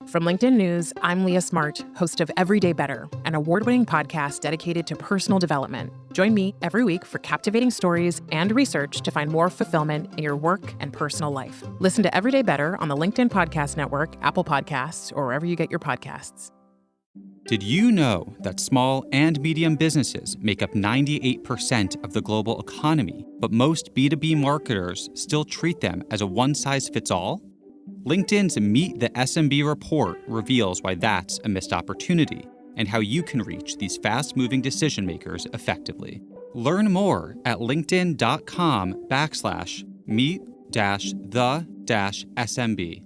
From LinkedIn News, I'm Leah Smart, host of Everyday Better, an award-winning podcast dedicated to personal development. Join me every week for captivating stories and research to find more fulfillment in your work and personal life. Listen to Everyday Better on the LinkedIn Podcast Network, Apple Podcasts, or wherever you get your podcasts. Did you know that small and medium businesses make up 98% of the global economy, but most B2B marketers still treat them as a one-size-fits-all? LinkedIn's Meet the SMB report reveals why that's a missed opportunity and how you can reach these fast-moving decision makers effectively. Learn more at linkedin.com/meet-the-SMB.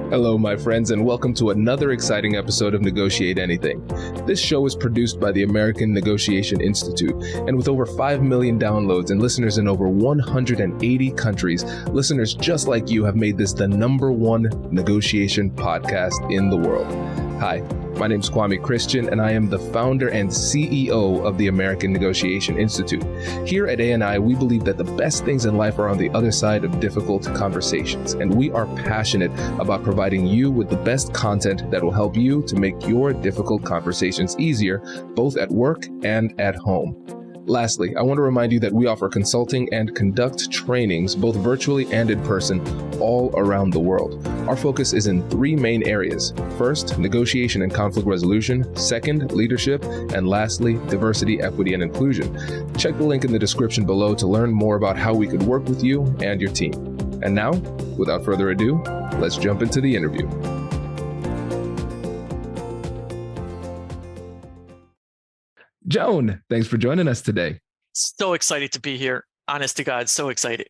Hello, my friends, and welcome to another exciting episode of Negotiate Anything. This show is produced by the American Negotiation Institute, and with over 5 million downloads and listeners in over 180 countries, listeners just like you have made this the #1 negotiation podcast in the world. Hi, my name is Kwame Christian, and I am the founder and CEO of the American Negotiation Institute. Here at ANI, we believe that the best things in life are on the other side of difficult conversations, and we are passionate about providing you with the best content that will help you to make your difficult conversations easier, both at work and at home. Lastly, I want to remind you that we offer consulting and conduct trainings, both virtually and in person, all around the world. Our focus is in 3 main areas. First, negotiation and conflict resolution. Second, leadership. And lastly, diversity, equity, and inclusion. Check the link in the description below to learn more about how we could work with you and your team. And now, without further ado, let's jump into the interview. Joan, thanks for joining us today. So excited to be here. Honest to God, so excited.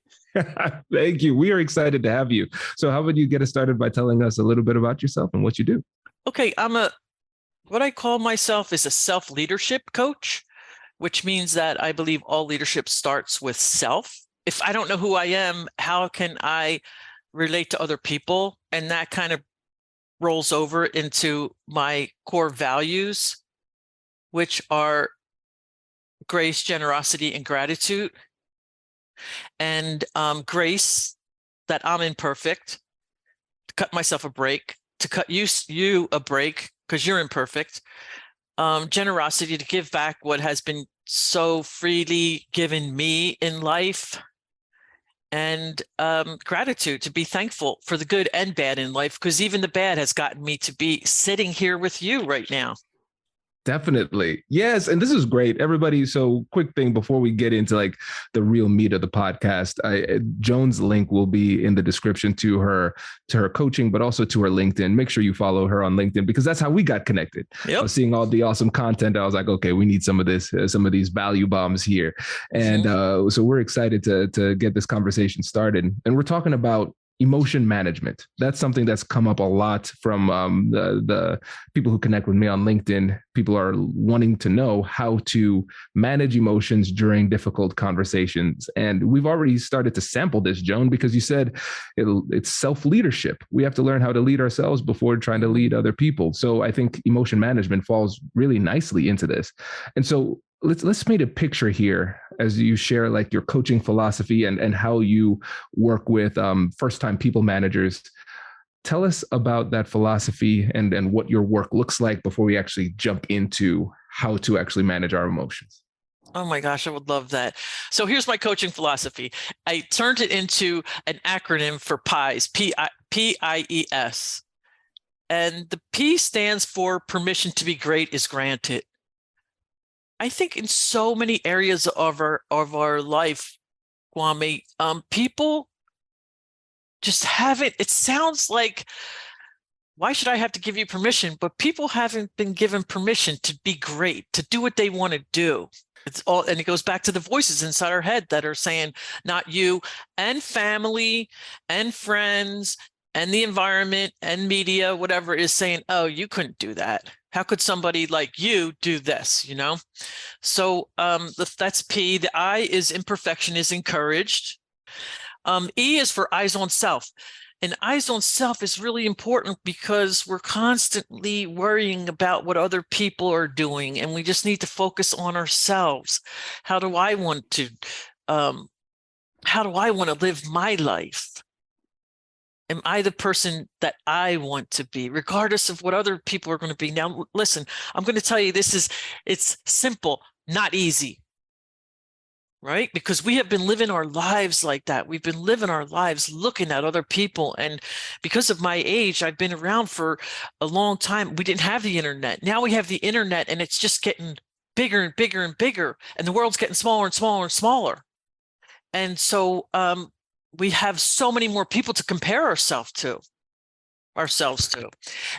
Thank you. We are excited to have you. So how about you get us started by telling us a little bit about yourself and what you do? Okay, what I call myself is a self-leadership coach, which means that I believe all leadership starts with self. If I don't know who I am, how can I relate to other people? And that kind of rolls over into my core values, which are grace, generosity, and gratitude. And grace, that I'm imperfect, to cut myself a break, to cut you a break because you're imperfect. Generosity, to give back what has been so freely given me in life. And gratitude, to be thankful for the good and bad in life, because even the bad has gotten me to be sitting here with you right now. Definitely. Yes. And this is great. Everybody. So quick thing before we get into like the real meat of the podcast, Joan's link will be in the description to her coaching, but also to her LinkedIn. Make sure you follow her on LinkedIn because that's how we got connected. Yep. I was seeing all the awesome content. I was like, okay, we need some of this, some of these value bombs here. And so we're excited to get this conversation started. And we're talking about emotion management. That's something that's come up a lot from the people who connect with me on LinkedIn. People are wanting to know how to manage emotions during difficult conversations. And we've already started to sample this, Joan, because you said it's self-leadership. We have to learn how to lead ourselves before trying to lead other people. So I think emotion management falls really nicely into this. And so let's paint a picture here as you share like your coaching philosophy and how you work with first-time people managers. Tell us about that philosophy and what your work looks like before we actually jump into how to actually manage our emotions. Oh my gosh, I would love that. So here's my coaching philosophy. I turned it into an acronym for PIES, P-I-E-S. And the P stands for permission to be great is granted. I think in so many areas of our life, Kwame, people just haven't. It sounds like, why should I have to give you permission? But people haven't been given permission to be great, to do what they want to do. It's all, and it goes back to the voices inside our head that are saying, not you, and family, and friends, and the environment, and media, whatever is saying, oh, you couldn't do that. How could somebody like you do this, you know? So that's P. The I is imperfection is encouraged. E is for eyes on self. And eyes on self is really important because we're constantly worrying about what other people are doing, and we just need to focus on ourselves. How do I want to live my life? Am I the person that I want to be, regardless of what other people are going to be? Now, listen, I'm going to tell you, it's simple, not easy, right? Because we have been living our lives like that. We've been living our lives looking at other people. And because of my age, I've been around for a long time. We didn't have the internet. Now we have the internet, and it's just getting bigger and bigger and bigger. And the world's getting smaller and smaller and smaller. And so we have so many more people to compare ourselves to.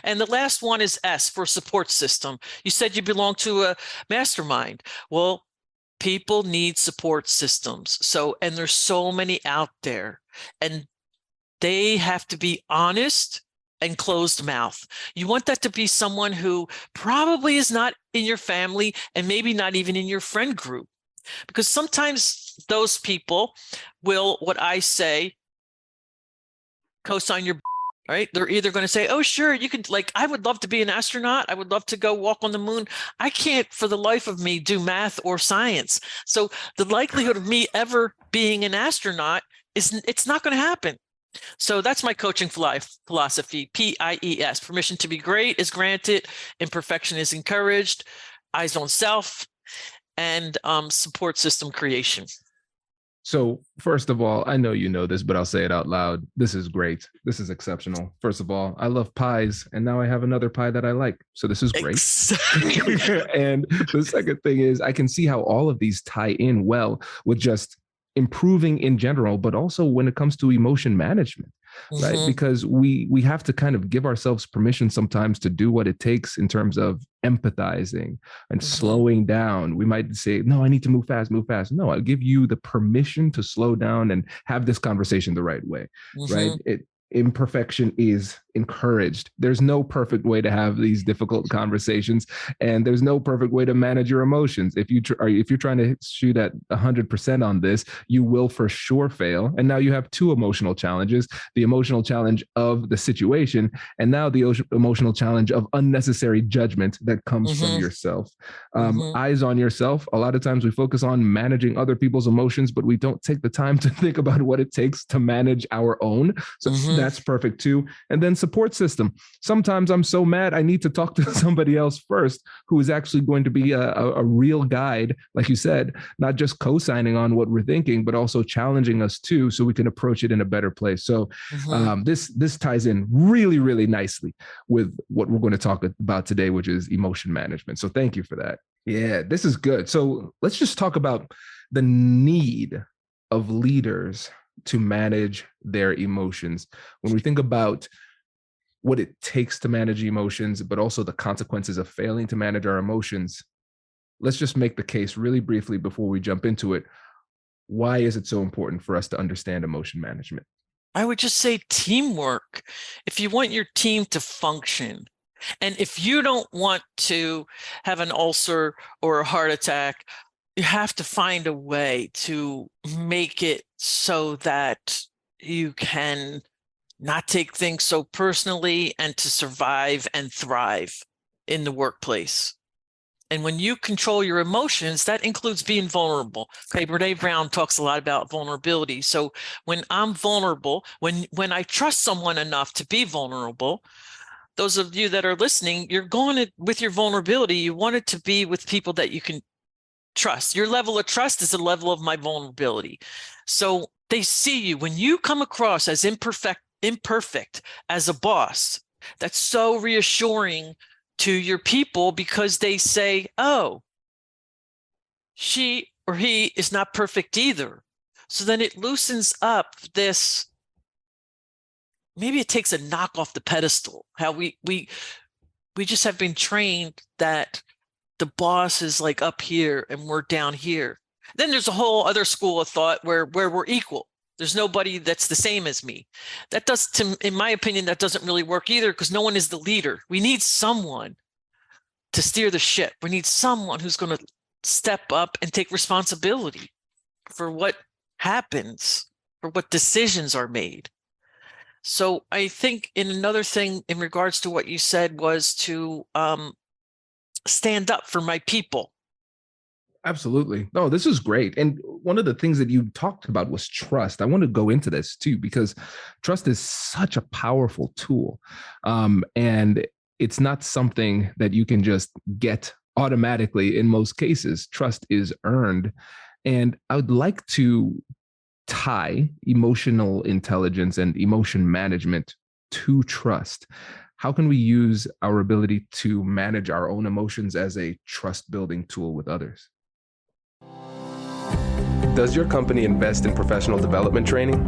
And the last one is S, for support system. You said you belong to a mastermind. Well, people need support systems. So, and there's so many out there, and they have to be honest and closed mouth. You want that to be someone who probably is not in your family and maybe not even in your friend group, because sometimes those people will, what I say, co-sign your, right? They're either going to say, oh, sure, you can, like, I would love to be an astronaut. I would love to go walk on the moon. I can't for the life of me do math or science. So the likelihood of me ever being an astronaut it's not going to happen. So that's my coaching philosophy, PIES. Permission to be great is granted. Imperfection is encouraged. Eyes on self, and support system creation. So first of all, I know you know this, but I'll say it out loud. This is great. This is exceptional. First of all, I love pies, and now I have another pie that I like. So this is great. Exactly. And the second thing is I can see how all of these tie in well with just improving in general, but also when it comes to emotion management, right? Mhm. Because we have to kind of give ourselves permission sometimes to do what it takes in terms of empathizing and slowing down. We might say, no, I need to move fast, move fast. No, I'll give you the permission to slow down and have this conversation the right way, right? Imperfection is encouraged. There's no perfect way to have these difficult conversations, and there's no perfect way to manage your emotions. If you're trying to shoot at 100% on this, you will for sure fail. And now you have two emotional challenges: the emotional challenge of the situation, and now the emotional challenge of unnecessary judgment that comes from yourself. Eyes on yourself. A lot of times we focus on managing other people's emotions, but we don't take the time to think about what it takes to manage our own. So that's perfect too. And then support system. Sometimes I'm so mad, I need to talk to somebody else first who is actually going to be a real guide, like you said, not just co-signing on what we're thinking, but also challenging us too, so we can approach it in a better place. So this ties in really, really nicely with what we're going to talk about today, which is emotion management. So thank you for that. Yeah, this is good. So let's just talk about the need of leaders to manage their emotions. When we think about what it takes to manage emotions, but also the consequences of failing to manage our emotions, let's just make the case really briefly before we jump into it. Why is it so important for us to understand emotion management? I would just say teamwork. If you want your team to function, and if you don't want to have an ulcer or a heart attack, you have to find a way to make it so that you can not take things so personally and to survive and thrive in the workplace. And when you control your emotions, that includes being vulnerable. Okay, Brene Brown talks a lot about vulnerability. So when I'm vulnerable, when I trust someone enough to be vulnerable, those of you that are listening, you're going to, with your vulnerability, you want it to be with people that you can trust. Your level of trust is the level of my vulnerability. So they see you when you come across as imperfect as a boss. That's so reassuring to your people, because they say, oh, she or he is not perfect either. So then it loosens up this, maybe it takes a knock off the pedestal. How we just have been trained that the boss is like up here and we're down here. Then there's a whole other school of thought where we're equal. There's nobody that's the same as me. That does, in my opinion, that doesn't really work either, because no one is the leader. We need someone to steer the ship. We need someone who's going to step up and take responsibility for what happens, for what decisions are made. So I think in another thing in regards to what you said was to stand up for my people. Absolutely. No, this is great. And one of the things that you talked about was trust. I want to go into this too, because trust is such a powerful tool. And it's not something that you can just get automatically in most cases. Trust is earned. And I would like to tie emotional intelligence and emotion management to trust. How can we use our ability to manage our own emotions as a trust building tool with others? Does your company invest in professional development training?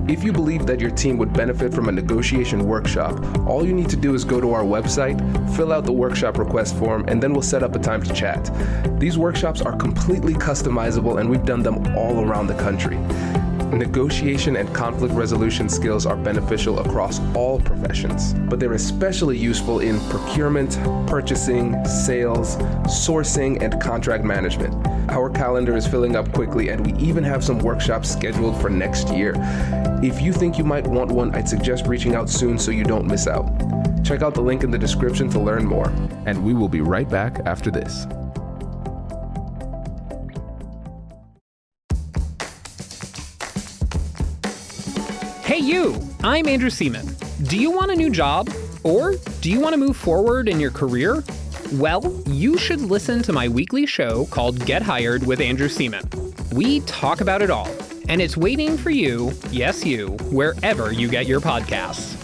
If you believe that your team would benefit from a negotiation workshop, all you need to do is go to our website, fill out the workshop request form, and then we'll set up a time to chat. These workshops are completely customizable, and we've done them all around the country. Negotiation and conflict resolution skills are beneficial across all professions, but they're especially useful in procurement, purchasing, sales, sourcing, and contract management. Our calendar is filling up quickly, and we even have some workshops scheduled for next year. If you think you might want one, I'd suggest reaching out soon so you don't miss out. Check out the link in the description to learn more. And we will be right back after this. Hey you, I'm Andrew Seaman. Do you want a new job? Or do you want to move forward in your career? Well, you should listen to my weekly show called Get Hired with Andrew Seaman. We talk about it all, and it's waiting for you, yes you, wherever you get your podcasts.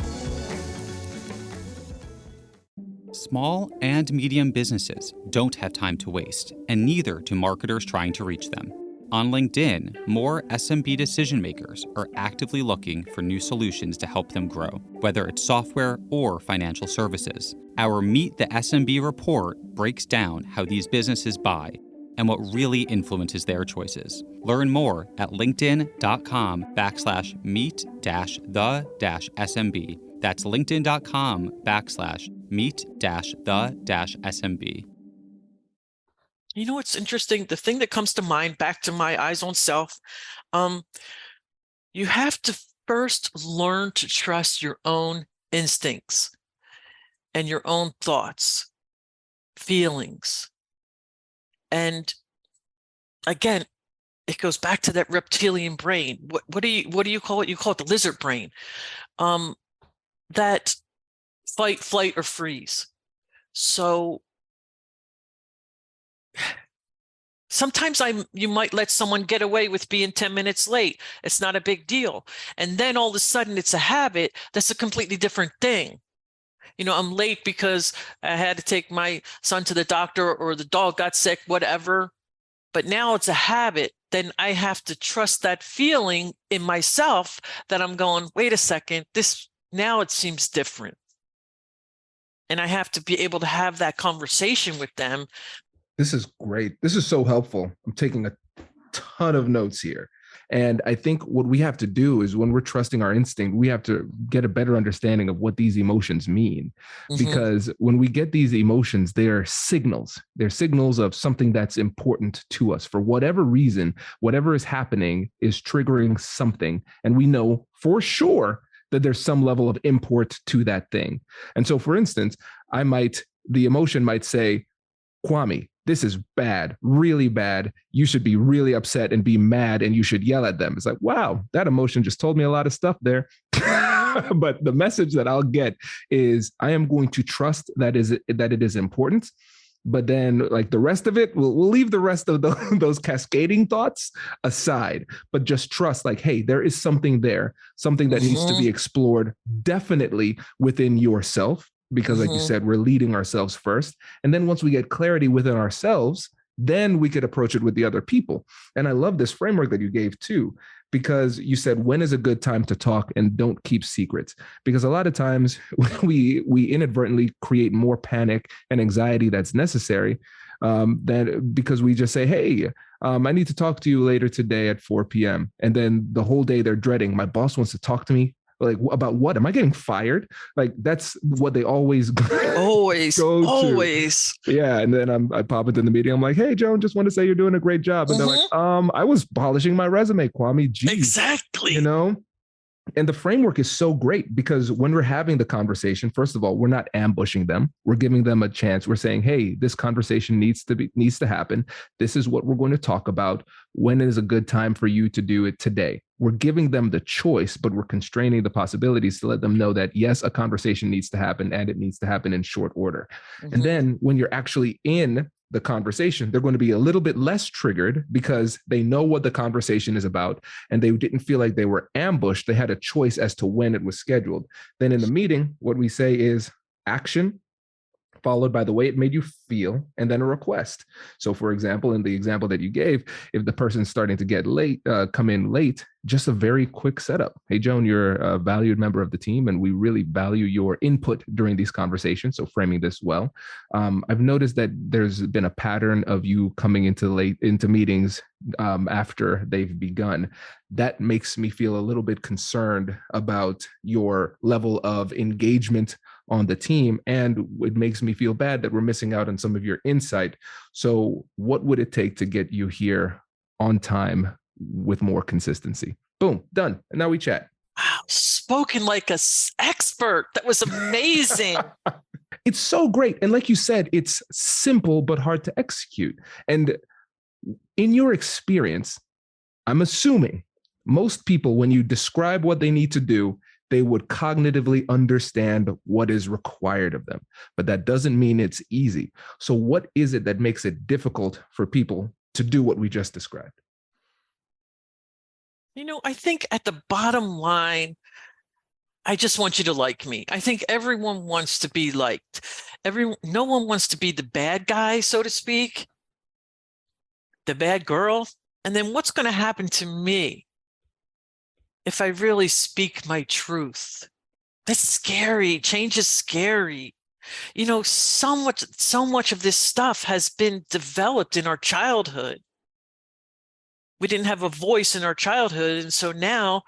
Small and medium businesses don't have time to waste, and neither do marketers trying to reach them. On LinkedIn, more SMB decision makers are actively looking for new solutions to help them grow, whether it's software or financial services. Our Meet the SMB report breaks down how these businesses buy and what really influences their choices. Learn more at linkedin.com/meet-the-SMB. That's linkedin.com/meet-the-SMB. You know what's interesting? The thing that comes to mind, back to my eyes on self, you have to first learn to trust your own instincts and your own thoughts, feelings. And again, it goes back to that reptilian brain. What do you call it? You call it the lizard brain. That fight, flight, or freeze. So sometimes you might let someone get away with being 10 minutes late. It's not a big deal. And then all of a sudden it's a habit. That's a completely different thing. You know, I'm late because I had to take my son to the doctor or the dog got sick, whatever. But now it's a habit. Then I have to trust that feeling in myself that I'm going, wait a second, now it seems different. And I have to be able to have that conversation with them. This is great. This is so helpful. I'm taking a ton of notes here. And I think what we have to do is when we're trusting our instinct, we have to get a better understanding of what these emotions mean. Mm-hmm. Because when we get these emotions, they're signals. They're signals of something that's important to us. For whatever reason, whatever is happening is triggering something. And we know for sure that there's some level of import to that thing. And so, for instance, the emotion might say, Kwame, this is bad, really bad. You should be really upset and be mad and you should yell at them. It's like, wow, that emotion just told me a lot of stuff there. But the message that I'll get is I am going to trust that it is important. But then like the rest of it, we'll leave the rest of those cascading thoughts aside, but just trust like, hey, there is something there, something that needs to be explored definitely within yourself. Because like you said, we're leading ourselves first. And then once we get clarity within ourselves, then we could approach it with the other people. And I love this framework that you gave too, because you said, when is a good time to talk and don't keep secrets? Because a lot of times we inadvertently create more panic and anxiety that's necessary because we just say, hey, I need to talk to you later today at 4 p.m. And then the whole day they're dreading, my boss wants to talk to me. Like, about what? Am I getting fired? Like, that's what they always go to. Yeah. And then I pop into the meeting. I'm like, hey, Joan, just want to say you're doing a great job. And they're like, I was polishing my resume, Kwame. Geez. Exactly. You know? And the framework is so great because when we're having the conversation, first of all, we're not ambushing them. We're giving them a chance. We're saying, hey, this conversation needs to happen. This is what we're going to talk about. When is a good time for you to do it today? We're giving them the choice, but we're constraining the possibilities to let them know that, yes, a conversation needs to happen and it needs to happen in short order. Mm-hmm. And then when you're actually in the conversation, they're going to be a little bit less triggered because they know what the conversation is about and they didn't feel like they were ambushed. They had a choice as to when it was scheduled. Then in the meeting, what we say is action followed by the way it made you feel, and then a request. So for example, in the example that you gave, if the person's starting to get late, come in late, just a very quick setup. Hey, Joan, you're a valued member of the team, and we really value your input during these conversations. So framing this well. I've noticed that there's been a pattern of you coming into meetings after they've begun. That makes me feel a little bit concerned about your level of engagement on the team. And it makes me feel bad that we're missing out on some of your insight. So what would it take to get you here on time with more consistency? Boom, done. And now we chat. Wow, spoken like an expert. That was amazing. It's so great. And like you said, it's simple, but hard to execute. And in your experience, I'm assuming most people, when you describe what they need to do, they would cognitively understand what is required of them. But that doesn't mean it's easy. So what is it that makes it difficult for people to do what we just described? I think at the bottom line, I just want you to like me. I think everyone wants to be liked. No one wants to be the bad guy, so to speak, the bad girl. And then what's going to happen to me if I really speak my truth? That's scary. Change is scary. So much of this stuff has been developed in our childhood. We didn't have a voice in our childhood. And so now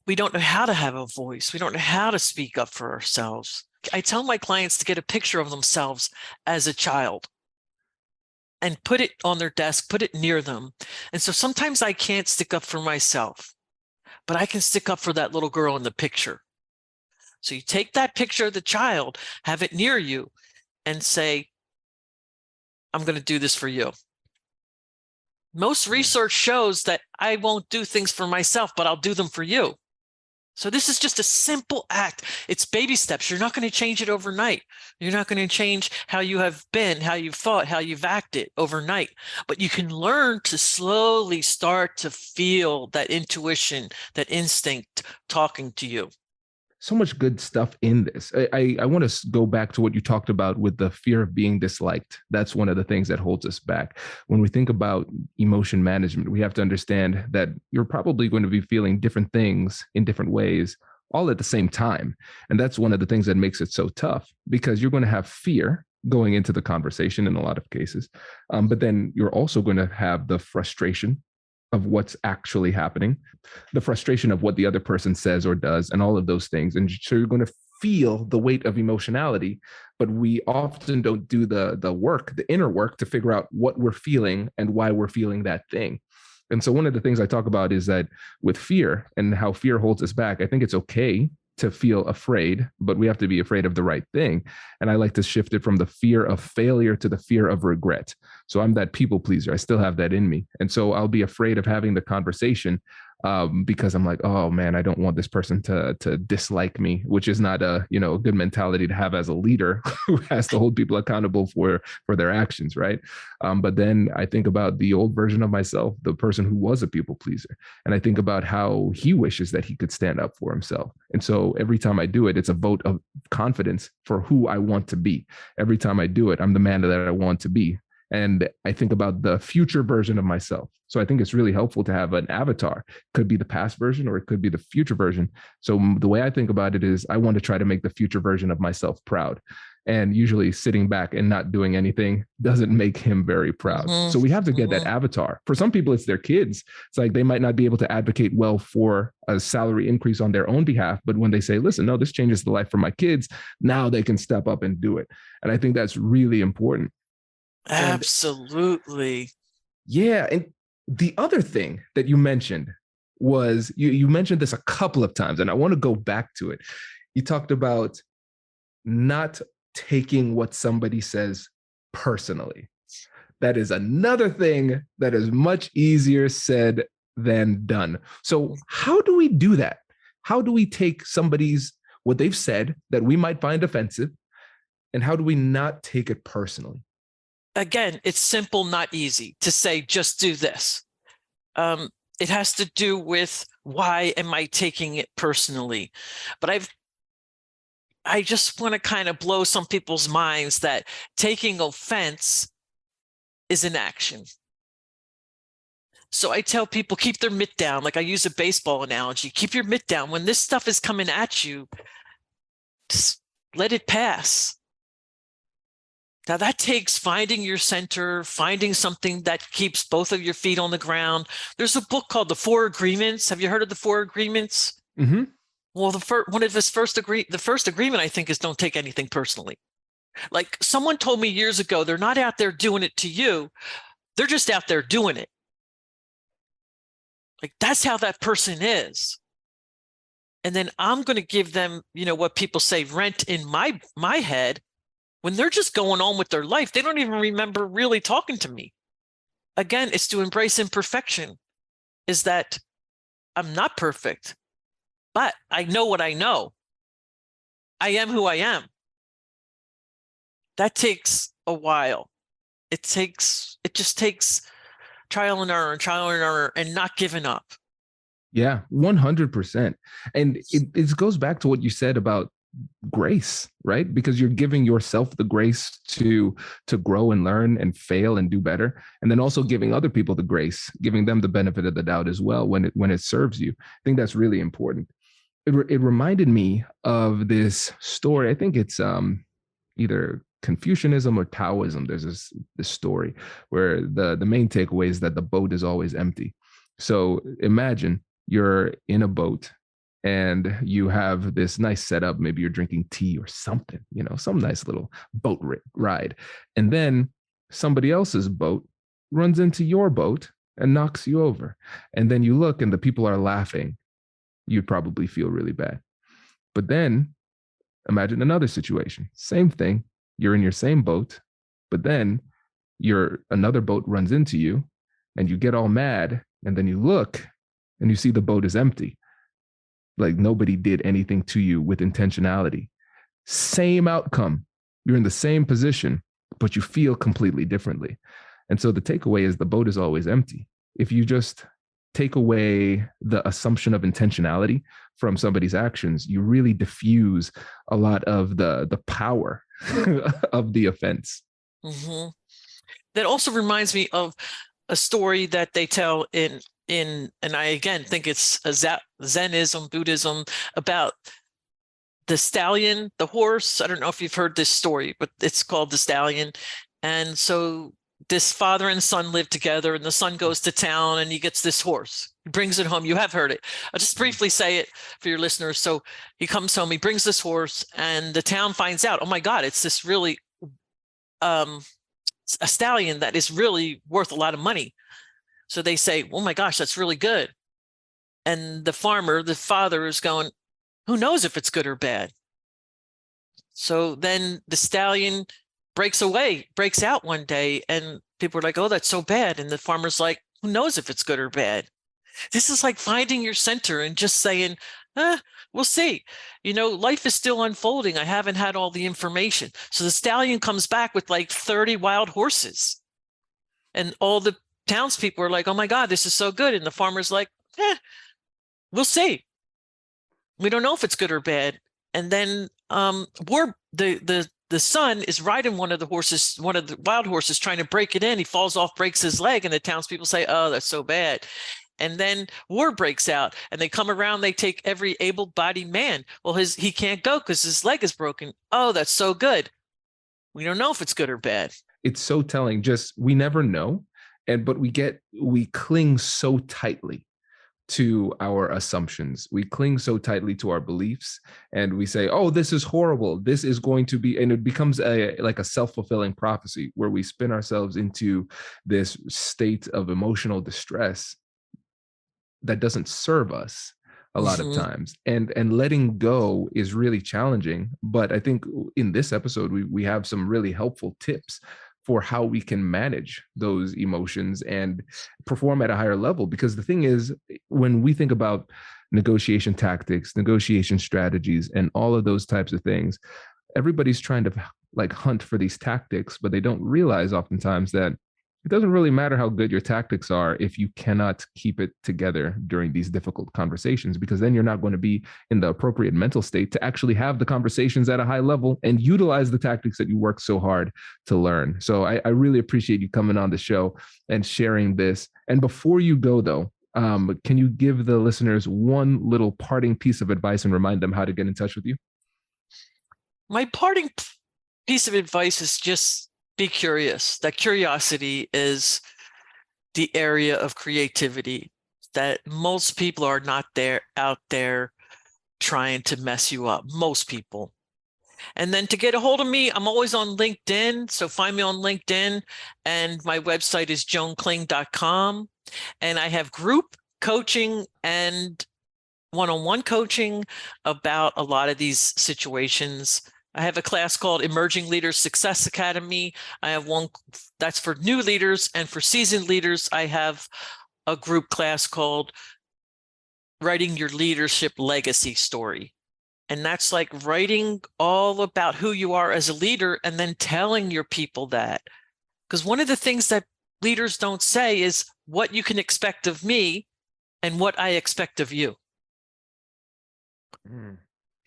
we don't know how to have a voice. We don't know how to speak up for ourselves. I tell my clients to get a picture of themselves as a child and put it on their desk, put it near them. And so sometimes I can't stick up for myself, but I can stick up for that little girl in the picture. So you take that picture of the child, have it near you, and say, I'm going to do this for you. Most research shows that I won't do things for myself, but I'll do them for you. So this is just a simple act. It's baby steps. You're not going to change it overnight. You're not going to change how you have been, how you've thought, how you've acted overnight. But you can learn to slowly start to feel that intuition, that instinct talking to you. So much good stuff in this. I want to go back to what you talked about with the fear of being disliked. That's one of the things that holds us back. When we think about emotion management, we have to understand that you're probably going to be feeling different things in different ways all at the same time. And that's one of the things that makes it so tough, because you're going to have fear going into the conversation in a lot of cases. But then you're also going to have the frustration of what's actually happening, the frustration of what the other person says or does, and all of those things. And so you're going to feel the weight of emotionality, but we often don't do the work, the inner work, to figure out what we're feeling and why we're feeling that thing. And so one of the things I talk about is that with fear and how fear holds us back, I think it's okay to feel afraid, but we have to be afraid of the right thing. And I like to shift it from the fear of failure to the fear of regret. So I'm that people pleaser. I still have that in me. And so I'll be afraid of having the conversation because I'm like, oh man, I don't want this person to dislike me, which is not a good mentality to have as a leader who has to hold people accountable for their actions, right? But then I think about the old version of myself, the person who was a people pleaser, and I think about how he wishes that he could stand up for himself. And so every time I do it, it's a vote of confidence for who I want to be. Every time I do it, I'm the man that I want to be. And I think about the future version of myself. So I think it's really helpful to have an avatar. It could be the past version or it could be the future version. So the way I think about it is I want to try to make the future version of myself proud. And usually sitting back and not doing anything doesn't make him very proud. So we have to get that avatar. For some people, it's their kids. It's like they might not be able to advocate well for a salary increase on their own behalf. But when they say, listen, no, this changes the life for my kids, now they can step up and do it. And I think that's really important. Absolutely. Yeah. And the other thing that you mentioned was, you mentioned this a couple of times, and I want to go back to it. You talked about not taking what somebody says personally. That is another thing that is much easier said than done. So how do we do that? How do we take what they've said that we might find offensive, and how do we not take it personally? Again, it's simple, not easy to say, just do this. It has to do with, why am I taking it personally? But I just want to kind of blow some people's minds that taking offense is an action. So I tell people, keep their mitt down. Like I use a baseball analogy, keep your mitt down. When this stuff is coming at you, just let it pass. Now that takes finding your center, finding something that keeps both of your feet on the ground. There's a book called The Four Agreements. Have you heard of the Four Agreements? Mm-hmm. Well, the first agreement, I think, is don't take anything personally. Like someone told me years ago, they're not out there doing it to you. They're just out there doing it. Like that's how that person is. And then I'm going to give them, what people say, rent in my head. When they're just going on with their life, they don't even remember really talking to me. Again, it's to embrace imperfection, is that I'm not perfect, but I know what I know. I am who I am. That takes a while. It just takes trial and error and not giving up. Yeah, 100%. And it goes back to what you said about grace, right? Because you're giving yourself the grace to grow and learn and fail and do better, and then also giving other people the grace, giving them the benefit of the doubt as well when it serves you. I think that's really important. It reminded me of this story. I think it's either Confucianism or Taoism. There's this story where the main takeaway is that the boat is always empty. So imagine you're in a boat and you have this nice setup. Maybe you're drinking tea or something, some nice little boat ride. And then somebody else's boat runs into your boat and knocks you over. And then you look and the people are laughing. You'd probably feel really bad. But then imagine another situation. Same thing. You're in your same boat, but then another boat runs into you and you get all mad. And then you look and you see the boat is empty. Like nobody did anything to you with intentionality. Same outcome. You're in the same position, but you feel completely differently. And so the takeaway is the boat is always empty. If you just take away the assumption of intentionality from somebody's actions, you really diffuse a lot of the power of the offense. Mm-hmm. That also reminds me of a story that they tell and I again think it's a Zenism, Buddhism, about the stallion, the horse. I don't know if you've heard this story, but it's called The Stallion. And so this father and son live together, and the son goes to town and he gets this horse. He brings it home. You have heard it. I'll just briefly say it for your listeners. So he comes home, he brings this horse, and the town finds out, oh my God, it's this really a stallion that is really worth a lot of money. So they say, oh my gosh, that's really good. And the father is going, who knows if it's good or bad? So then the stallion breaks out one day, and people are like, oh, that's so bad. And the farmer's like, who knows if it's good or bad? This is like finding your center and just saying, we'll see. Life is still unfolding. I haven't had all the information. So the stallion comes back with like 30 wild horses. And all the townspeople are like, oh my God, this is so good. And the farmer's like, we'll see. We don't know if it's good or bad. And then the son is riding one of the wild horses, trying to break it in. He falls off, breaks his leg, and the townspeople say, oh, that's so bad. And then war breaks out, and they come around, they take every able-bodied man. Well, he can't go because his leg is broken. Oh, that's so good. We don't know if it's good or bad. It's so telling. Just, we never know. But we cling so tightly to our assumptions. We cling so tightly to our beliefs, and we say, oh, this is horrible. This is going to be, and it becomes like a self-fulfilling prophecy where we spin ourselves into this state of emotional distress. that doesn't serve us a lot of times, and letting go is really challenging. But I think in this episode, we have some really helpful tips for how we can manage those emotions and perform at a higher level. Because the thing is, when we think about negotiation tactics, negotiation strategies, and all of those types of things, everybody's trying to like hunt for these tactics, but they don't realize oftentimes that it doesn't really matter how good your tactics are if you cannot keep it together during these difficult conversations, because then you're not going to be in the appropriate mental state to actually have the conversations at a high level and utilize the tactics that you work so hard to learn. So I really appreciate you coming on the show and sharing this. And before you go, though, can you give the listeners one little parting piece of advice and remind them how to get in touch with you? My parting piece of advice is just be curious. That curiosity is the area of creativity that most people are not out there trying to mess you up. Most people. And then to get a hold of me, I'm always on LinkedIn. So find me on LinkedIn, and my website is joankling.com. And I have group coaching and one-on-one coaching about a lot of these situations. I have a class called Emerging Leaders Success Academy. I have one that's for new leaders, and for seasoned leaders, I have a group class called Writing Your Leadership Legacy Story. And that's like writing all about who you are as a leader and then telling your people that. Because one of the things that leaders don't say is what you can expect of me and what I expect of you.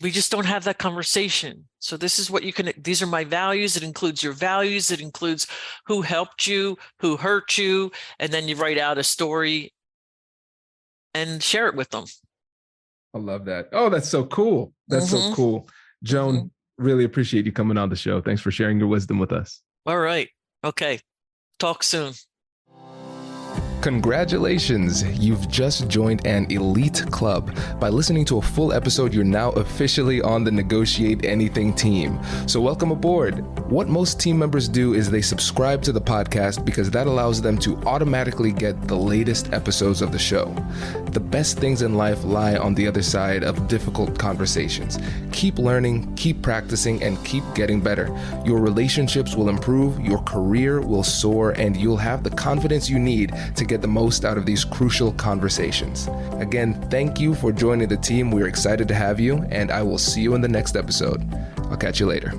We just don't have that conversation. So this is what you can, these are my values. It includes your values. It includes who helped you, who hurt you. And then you write out a story and share it with them. I love that. Oh, that's so cool. That's so cool. Joan, really appreciate you coming on the show. Thanks for sharing your wisdom with us. All right. Okay. Talk soon. Congratulations, you've just joined an elite club. By listening to a full episode, you're now officially on the Negotiate Anything team. So welcome aboard. What most team members do is they subscribe to the podcast because that allows them to automatically get the latest episodes of the show. The best things in life lie on the other side of difficult conversations. Keep learning, keep practicing, and keep getting better. Your relationships will improve, your career will soar, and you'll have the confidence you need to get the most out of these crucial conversations. Again, thank you for joining the team. We're excited to have you, and I will see you in the next episode. I'll catch you later.